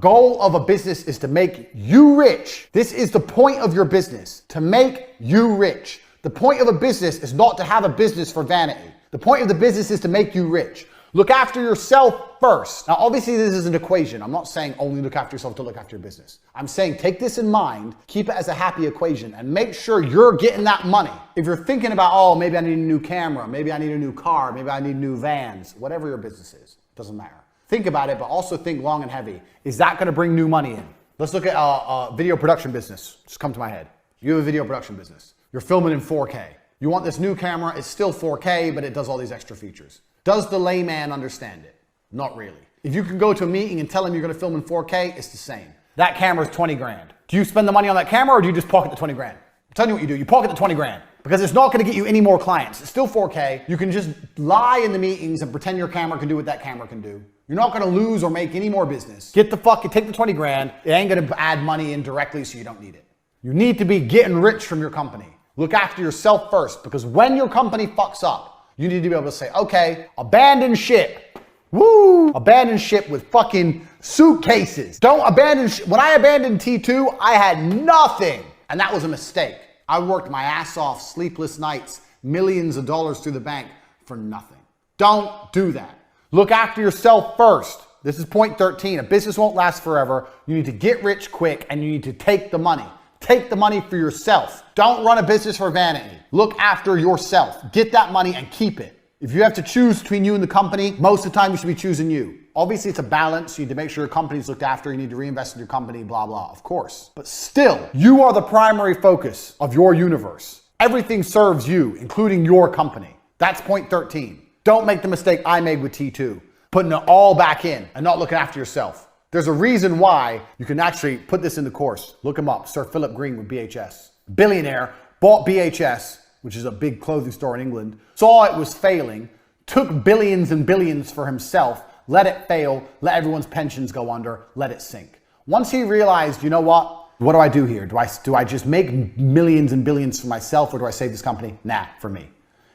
Goal of a business is to make you rich. This is the point of your business, to make you rich. The point of a business is not to have a business for vanity. The point of the business is to make you rich. Look after yourself first. Now, obviously this is an equation. I'm not saying only look after yourself to look after your business. I'm saying take this in mind, keep it as a happy equation, and make sure you're getting that money. If you're thinking about, oh, maybe I need a new camera, maybe I need a new car, maybe I need new vans, whatever your business is, doesn't matter. Think about it, but also think long and heavy. Is that gonna bring new money in? Let's look at a video production business. Just come to my head. You have a video production business. You're filming in 4K. You want this new camera, it's still 4K, but it does all these extra features. Does the layman understand it? Not really. If you can go to a meeting and tell him you're gonna film in 4K, it's the same. That camera's 20 grand. Do you spend the money on that camera or do you just pocket the 20 grand? I'm telling you what you do, you pocket the 20 grand because it's not gonna get you any more clients. It's still 4K. You can just lie in the meetings and pretend your camera can do what that camera can do. You're not gonna lose or make any more business. Take the 20 grand. It ain't gonna add money in directly, so you don't need it. You need to be getting rich from your company. Look after yourself first, because when your company fucks up, you need to be able to say, okay, abandon ship. Woo! Abandon ship with fucking suitcases. Don't abandon ship. When I abandoned T2, I had nothing. And that was a mistake. I worked my ass off, sleepless nights, millions of dollars through the bank for nothing. Don't do that. Look after yourself first. This is point 13. A business won't last forever. You need to get rich quick and you need to take the money. Take the money for yourself. Don't run a business for vanity. Look after yourself. Get that money and keep it. If you have to choose between you and the company, most of the time you should be choosing you. Obviously it's a balance. You need to make sure your company's looked after. You need to reinvest in your company, blah, blah, of course. But still, you are the primary focus of your universe. Everything serves you, including your company. That's point 13. Don't make the mistake I made with T2, putting it all back in and not looking after yourself. There's a reason why you can actually put this in the course. Look him up, Sir Philip Green with BHS. Billionaire, bought BHS, which is a big clothing store in England, saw it was failing, took billions and billions for himself, let it fail, let everyone's pensions go under, let it sink. Once he realized, you know what do I do here? Do I just make millions and billions for myself or do I save this company? Nah, for me.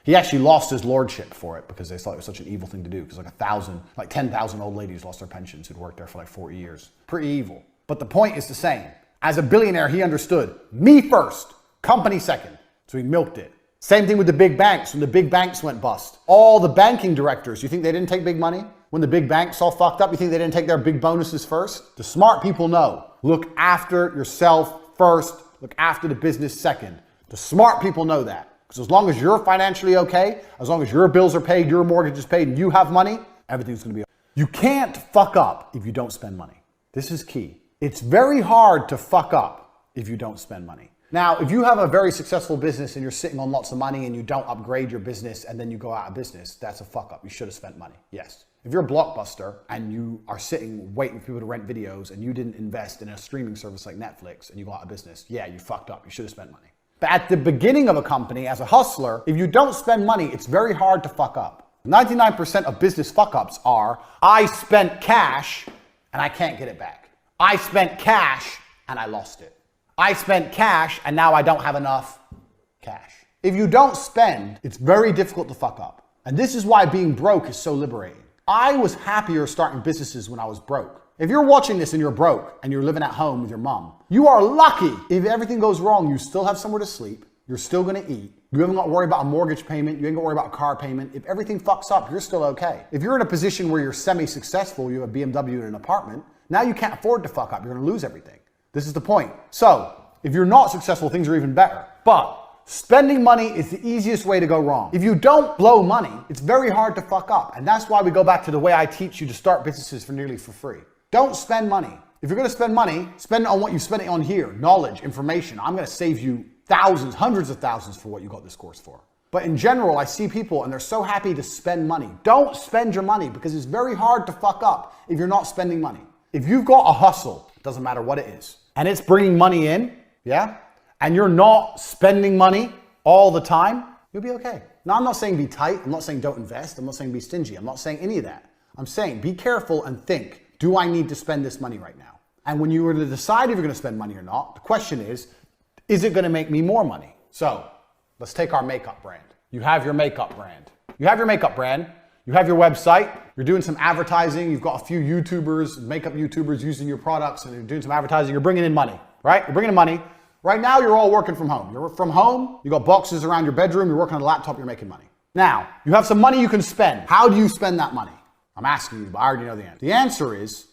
He actually lost his lordship for it because they thought it was such an evil thing to do because like 10,000 old ladies lost their pensions who'd worked there for like 40 years. Pretty evil. But the point is the same. As a billionaire, he understood me first, company second. So he milked it. Same thing with the big banks. When the big banks went bust, all the banking directors, you think they didn't take big money? When the big banks all fucked up, you think they didn't take their big bonuses first? The smart people know. Look after yourself first. Look after the business second. The smart people know that. Because as long as you're financially okay, as long as your bills are paid, your mortgage is paid, and you have money, everything's gonna be okay. You can't fuck up if you don't spend money. This is key. It's very hard to fuck up if you don't spend money. Now, if you have a very successful business and you're sitting on lots of money and you don't upgrade your business and then you go out of business, that's a fuck up. You should have spent money, yes. If you're a Blockbuster and you are sitting waiting for people to rent videos and you didn't invest in a streaming service like Netflix and you go out of business, yeah, you fucked up. You should have spent money. But at the beginning of a company, as a hustler, if you don't spend money, it's very hard to fuck up. 99% of business fuck-ups are, I spent cash and I can't get it back. I spent cash and I lost it. I spent cash and now I don't have enough cash. If you don't spend, it's very difficult to fuck up. And this is why being broke is so liberating. I was happier starting businesses when I was broke. If you're watching this and you're broke and you're living at home with your mom, you are lucky. If everything goes wrong, you still have somewhere to sleep. You're still gonna eat. You haven't got to worry about a mortgage payment. You ain't got to worry about a car payment. If everything fucks up, you're still okay. If you're in a position where you're semi-successful, you have a BMW and an apartment, now you can't afford to fuck up. You're gonna lose everything. This is the point. So, if you're not successful, things are even better. But spending money is the easiest way to go wrong. If you don't blow money, it's very hard to fuck up. And that's why we go back to the way I teach you to start businesses for nearly for free. Don't spend money. If you're gonna spend money, spend it on what you spend it on here. Knowledge, information. I'm gonna save you thousands, hundreds of thousands for what you got this course for. But in general, I see people and they're so happy to spend money. Don't spend your money because it's very hard to fuck up if you're not spending money. If you've got a hustle, doesn't matter what it is, and it's bringing money in, yeah? And you're not spending money all the time, you'll be okay. Now, I'm not saying be tight. I'm not saying don't invest. I'm not saying be stingy. I'm not saying any of that. I'm saying be careful and think, do I need to spend this money right now? And when you were to decide if you're gonna spend money or not, the question is it gonna make me more money? So let's take our makeup brand. You have your makeup brand. You have your makeup brand. You have your website, you're doing some advertising, you've got a few YouTubers, makeup YouTubers using your products, and you're doing some advertising, you're bringing in money, right? You're bringing in money. Right now, you're all working from home. You're from home, you got boxes around your bedroom, you're working on a laptop, you're making money. Now, you have some money you can spend. How do you spend that money? I'm asking you, but I already know the answer. The answer is,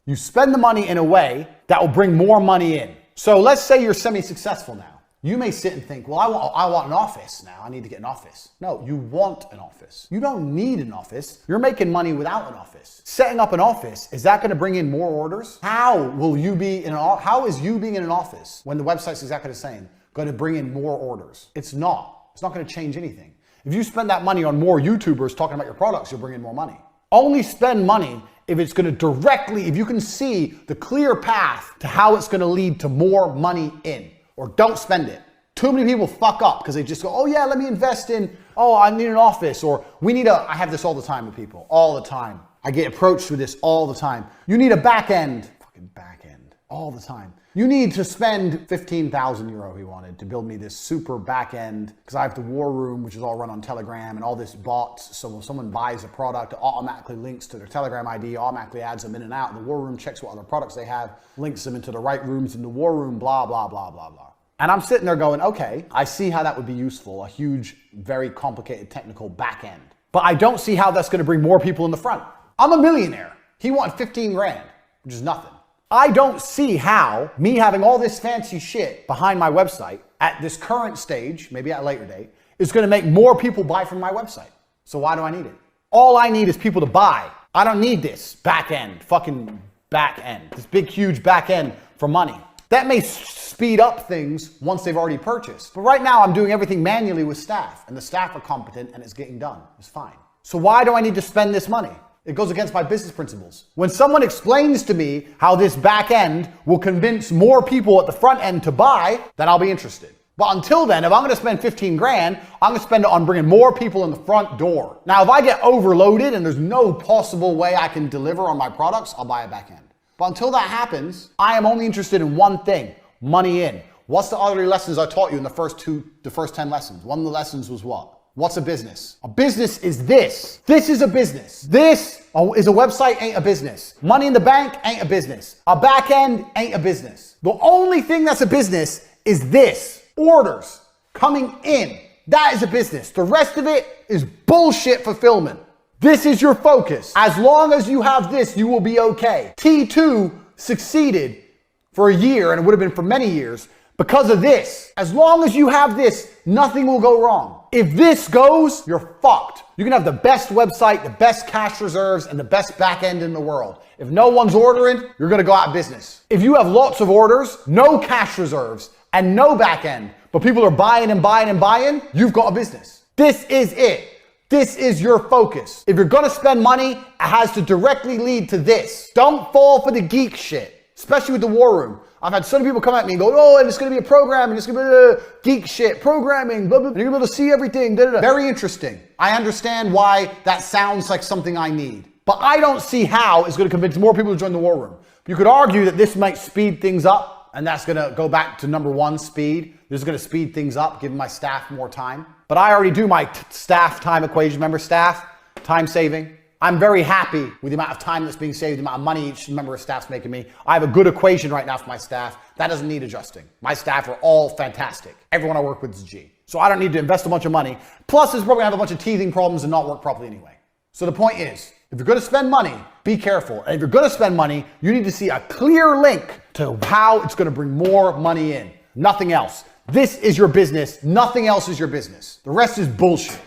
you spend the money in a way that will bring more money in. So let's say you're semi-successful now. You may sit and think, well, I want an office now. I need to get an office. No, you want an office. You don't need an office. You're making money without an office. Setting up an office, is that going to bring in more orders? How is you being in an office when the website's exactly the same going to bring in more orders? It's not. It's not going to change anything. If you spend that money on more YouTubers talking about your products, you'll bring in more money. Only spend money if it's going to directly, if you can see the clear path to how it's going to lead to more money in. Or don't spend it. Too many people fuck up because they just go, oh yeah, let me invest in, oh, I need an office, or I have this all the time with people, all the time. I get approached with this all the time. You need a back end, fucking back end, all the time. You need to spend 15,000 euro, he wanted, to build me this super back end, because I have the war room, which is all run on Telegram, and all this bots, so when someone buys a product, it automatically links to their Telegram ID, automatically adds them in and out. The war room checks what other products they have, links them into the right rooms in the war room, blah, blah, blah, blah, blah. And I'm sitting there going, okay, I see how that would be useful, a huge, very complicated technical back end. But I don't see how that's going to bring more people in the front. I'm a millionaire. He wanted 15 grand, which is nothing. I don't see how me having all this fancy shit behind my website at this current stage, maybe at a later date, is going to make more people buy from my website. So why do I need it? All I need is people to buy. I don't need this back end, fucking back end, this big, huge back end for money. That may speed up things once they've already purchased. But right now I'm doing everything manually with staff, and the staff are competent and it's getting done. It's fine. So why do I need to spend this money? It goes against my business principles. When someone explains to me how this back end will convince more people at the front end to buy, then I'll be interested. But until then, if I'm going to spend 15 grand, I'm going to spend it on bringing more people in the front door. Now, if I get overloaded and there's no possible way I can deliver on my products, I'll buy a back end. But until that happens, I am only interested in one thing, money in. What's the other lessons I taught you in the first 10 lessons? One of the lessons was what? What's a business? A business is this. This is a business. This is a website, ain't a business. Money in the bank ain't a business. A back end ain't a business. The only thing that's a business is this. Orders coming in. That is a business. The rest of it is bullshit fulfillment. This is your focus. As long as you have this, you will be okay. T2 succeeded for a year, and it would have been for many years, because of this. As long as you have this, nothing will go wrong. If this goes, you're fucked. You can have the best website, the best cash reserves, and the best back end in the world. If no one's ordering, you're gonna go out of business. If you have lots of orders, no cash reserves, and no back end, but people are buying and buying and buying, you've got a business. This is it. This is your focus. If you're gonna spend money, it has to directly lead to this. Don't fall for the geek shit, especially with the war room. I've had so many people come at me and go, oh, and it's gonna be a program, and it's gonna be geek shit, programming, blah, blah, and you're gonna be able to see everything, da, da, da. Very interesting. I understand why that sounds like something I need, but I don't see how it's gonna convince more people to join the war room. You could argue that this might speed things up, and that's gonna go back to number one, speed. This is gonna speed things up, giving my staff more time. But I already do my staff time equation. Remember staff, time saving? I'm very happy with the amount of time that's being saved, the amount of money each member of staff's making me. I have a good equation right now for my staff. That doesn't need adjusting. My staff are all fantastic. Everyone I work with is G. So I don't need to invest a bunch of money. Plus, it's probably gonna have a bunch of teething problems and not work properly anyway. So the point is, if you're gonna spend money, be careful. And if you're gonna spend money, you need to see a clear link to how it's gonna bring more money in. Nothing else. This is your business. Nothing else is your business. The rest is bullshit.